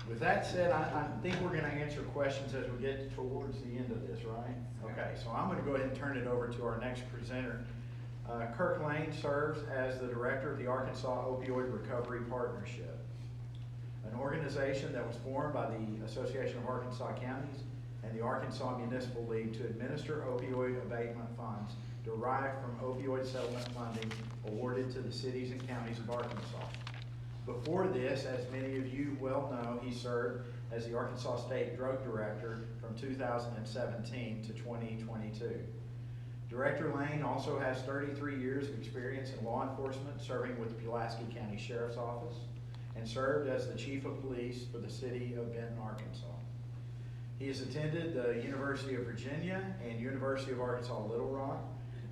With that said, I think we're going to answer questions as we get towards the end of this, right? Okay, so I'm going to go ahead and turn it over to our next presenter. Kirk Lane serves as the director of the Arkansas Opioid Recovery Partnership, an organization that was formed by the Association of Arkansas Counties and the Arkansas Municipal League to administer opioid abatement funds derived from opioid settlement funding awarded to the cities and counties of Arkansas. Before this, as many of you well know, he served as the Arkansas State Drug Director from 2017 to 2022. Director Lane also has 33 years of experience in law enforcement, serving with the Pulaski County Sheriff's Office, and served as the Chief of Police for the city of Benton, Arkansas. He has attended the University of Virginia and University of Arkansas Little Rock.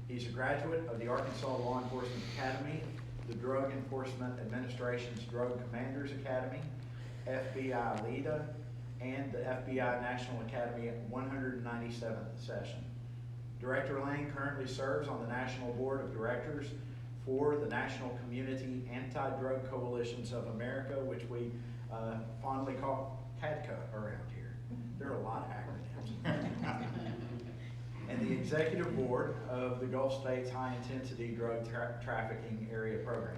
He's a graduate of the Arkansas Law Enforcement Academy, the Drug Enforcement Administration's Drug Commanders Academy, FBI LEDA, and the FBI National Academy 197th session. Director Lane currently serves on the National Board of Directors for the National Community Anti-Drug Coalitions of America, which we fondly call CADCA around here. There are a lot of acronyms. And the Executive Board of the Gulf States High Intensity Drug Trafficking Area Program.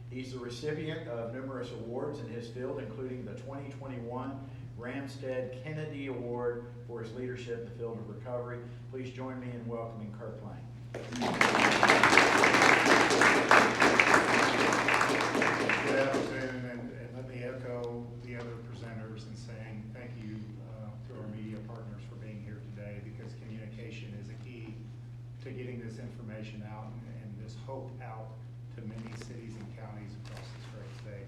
He's the recipient of numerous awards in his field, including the 2021 Ramstead Kennedy Award for his leadership in the field of recovery. Please join me in welcoming Kirk Lane. Good afternoon, and let me echo the other presenters in saying thank you to our media partners for being here today, because communication is a key to getting this information out and this hope out to many cities and counties across this great state.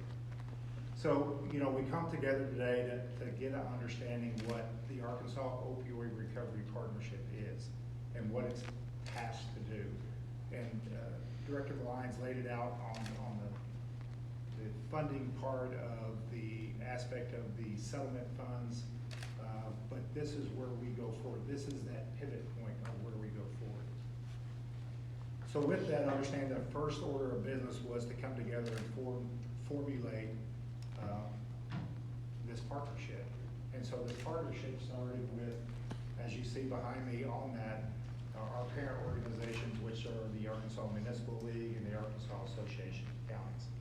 So, we come together today to get an understanding what the Arkansas Opioid Recovery Partnership is and what it's tasked to do. And Director Villines laid it out on the funding part of the aspect of the settlement funds, but this is where we go forward. This is that pivot point of where we go forward. So with that, understand the first order of business was to come together and formulate this partnership. And so this partnership started with, as you see behind me on that, our parent organizations, which are the Arkansas Municipal League and the Arkansas Association of Counties.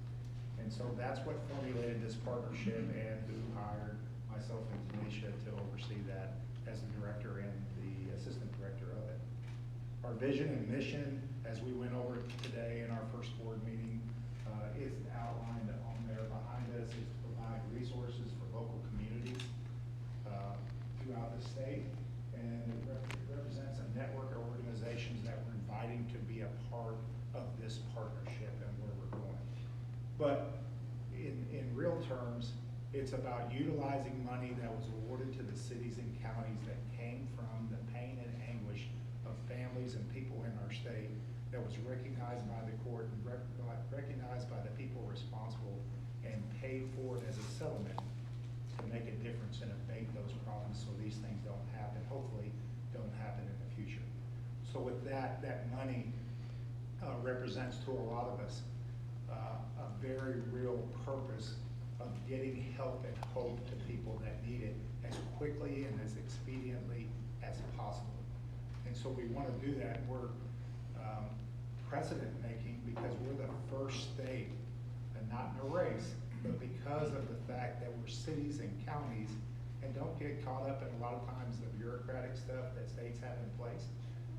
And so that's what formulated this partnership, and who hired myself and Tenesha to oversee that as the director and the assistant director of it. Our vision and mission, as we went over today in our first board meeting, is outlined on there behind us, is to provide resources for local communities throughout the state, and it represents a network of organizations that we're inviting to be a part of this partnership and where we're going. But in real terms, it's about utilizing money that was awarded to the cities and counties that came from the pain and anguish of families and people in our state, that was recognized by the court and recognized by the people responsible, and paid for it as a settlement to make a difference and abate those problems so these things don't happen, hopefully don't happen in the future. So with that money represents to a lot of us a very real purpose of getting help and hope to people that need it as quickly and as expediently as possible. And so we want to do that. We're precedent making because we're the first state, and not in a race, but because of the fact that we're cities and counties, and don't get caught up in a lot of times the bureaucratic stuff that states have in place,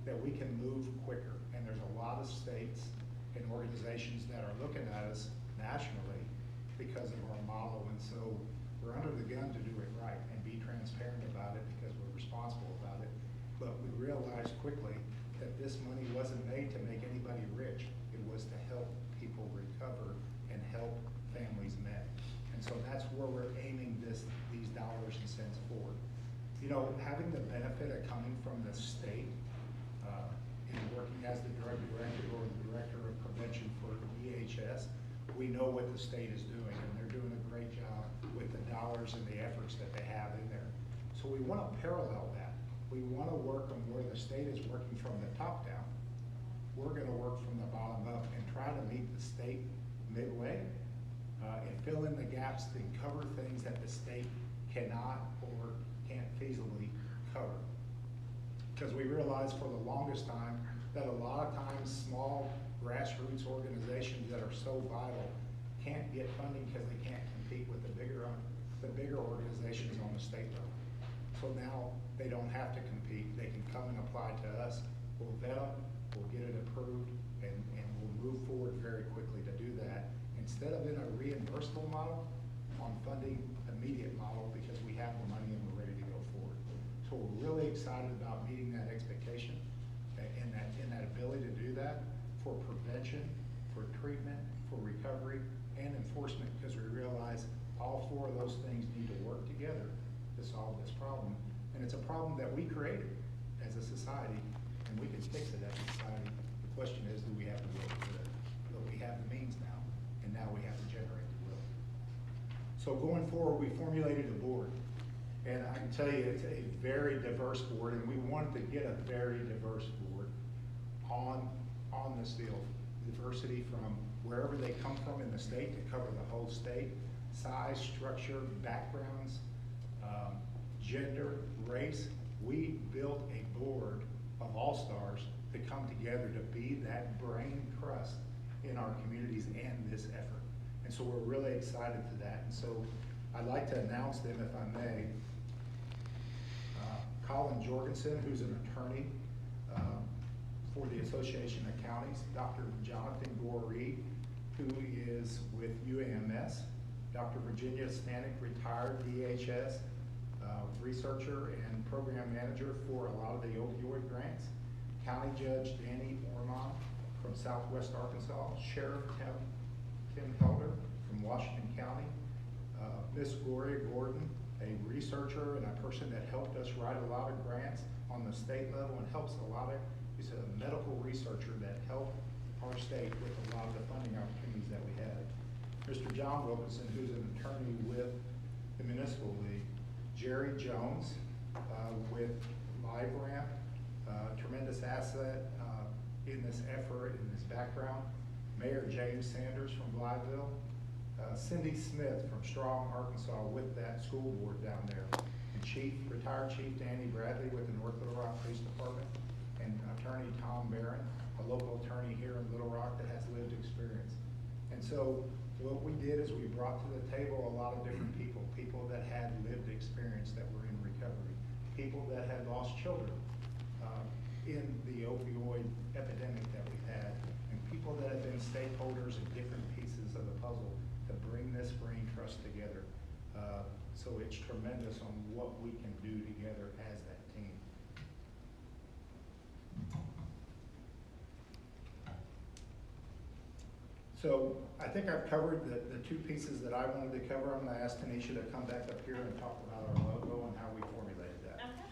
that we can move quicker. And there's a lot of states and organizations that are looking at us nationally because of our model, and so we're under the gun to do it right and be transparent about it because we're responsible about it. But we realized quickly that this money wasn't made to make anybody rich. It was to help people recover and help families met. And so that's where we're aiming these dollars and cents forward. Having the benefit of coming from the state and working as the drug director or the director of prevention for EHS, we know what the state is doing, and they're doing a great job with the dollars and the efforts that they have in there. So we want to parallel that. We want to work on where the state is working from the top down. We're going to work from the bottom up and try to meet the state midway and fill in the gaps and cover things that the state cannot or can't feasibly cover. Because we realized for the longest time that a lot of times small grassroots organizations that are so vital can't get funding because they can't compete with the bigger organizations on the state level. So now they don't have to compete. They can come and apply to us. We'll vet them, we'll get it approved, and we'll move forward very quickly to do that. Instead of in a reimbursable model, on funding immediate model, because we have the money and we're ready to go forward. So we're really excited about meeting that expectation and that ability to do that for prevention, for treatment, for recovery, and enforcement, because we realize all four of those things need to work together to solve this problem. And it's a problem that we created as a society, and we can fix it as a society. The question is, do we have the will to do it? But we have the means now, and now we have to generate the will. So going forward, we formulated a board. And I can tell you, it's a very diverse board, and we wanted to get a very diverse board on this deal. Diversity from wherever they come from in the state to cover the whole state, size, structure, backgrounds, gender, race. We built a board of all-stars to come together to be that brain trust in our communities and this effort. And so we're really excited to that. And so I'd like to announce them, if I may. Colin Jorgensen, who's an attorney for the Association of Counties, Dr. Jonathan Gore-Reed, who is with UAMS, Dr. Virginia Stanek, retired DHS, researcher and program manager for a lot of the opioid grants, County Judge Danny Ormond from Southwest Arkansas, Sheriff Tim Helder from Washington County, Miss Gloria Gordon, a researcher and a person that helped us write a lot of grants on the state level and helps a lot of, he's a medical researcher that helped our state with a lot of the funding opportunities that we had. Mr. John Wilkinson, who's an attorney with the Municipal League, Jerry Jones with LiveRamp, tremendous asset in this effort, in this background. Mayor James Sanders from Blytheville, Cindy Smith from Strong, Arkansas with that school board down there, and retired Chief Danny Bradley with the North Little Rock Police Department, and Attorney Tom Barron, a local attorney here in Little Rock that has lived experience. And so what we did is we brought to the table a lot of different people that had lived experience that were in recovery, people that had lost children in the opioid epidemic that we've had, and people that have been stakeholders in different pieces of the puzzle to bring this brain trust together. So it's tremendous on what we can do together as that team. So I think I've covered the two pieces that I wanted to cover. I'm going to ask Tenesha to come back up here and talk about our logo and how we formulated that. Okay.